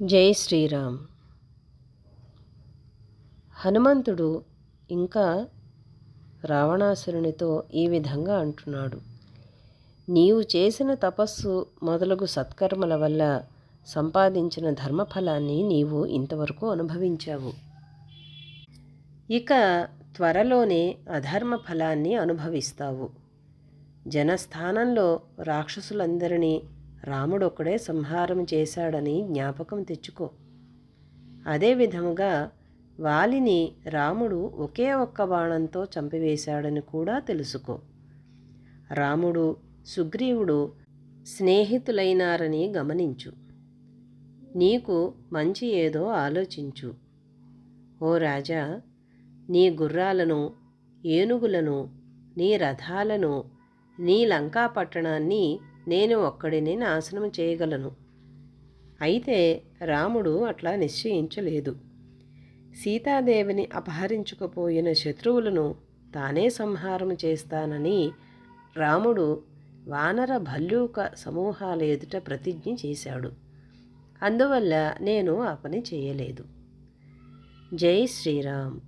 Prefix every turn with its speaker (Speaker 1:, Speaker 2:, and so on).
Speaker 1: జై శ్రీరామ్. హనుమంతుడు ఇంకా రావణాసురునితో ఈ విధంగా అంటున్నాడు. నీవు చేసిన తపస్సు మొదలగు సత్కర్మల వల్ల సంపాదించిన ధర్మఫలాన్ని నీవు ఇంతవరకు అనుభవించావు. ఇక త్వరలోనే అధర్మ ఫలాన్ని అనుభవిస్తావు. జనస్థానంలో రాక్షసులందరినీ రాముడొక్కడే సంహారం చేశాడని జ్ఞాపకం తెచ్చుకో. అదే విధముగా వాలిని రాముడు ఒకే ఒక్క బాణంతో చంపివేశాడని కూడా తెలుసుకో. రాముడు సుగ్రీవుడు స్నేహితులైనారని గమనించు. నీకు మంచి ఏదో ఆలోచించు. ఓ రాజా, నీ గుర్రాలను, ఏనుగులను, నీ రథాలను, నీ లంకా పట్టణాన్ని నేను ఒక్కడిని నాశనం చేయగలను. అయితే రాముడు అట్లా నిశ్చయించలేదు. సీతాదేవిని అపహరించుకుపోయిన శత్రువులను తానే సంహారం చేస్తానని రాముడు వానర భల్లూక సమూహాల ఎదుట ప్రతిజ్ఞ చేశాడు. అందువల్ల నేను ఆ పని చేయలేదు. జై శ్రీరామ్.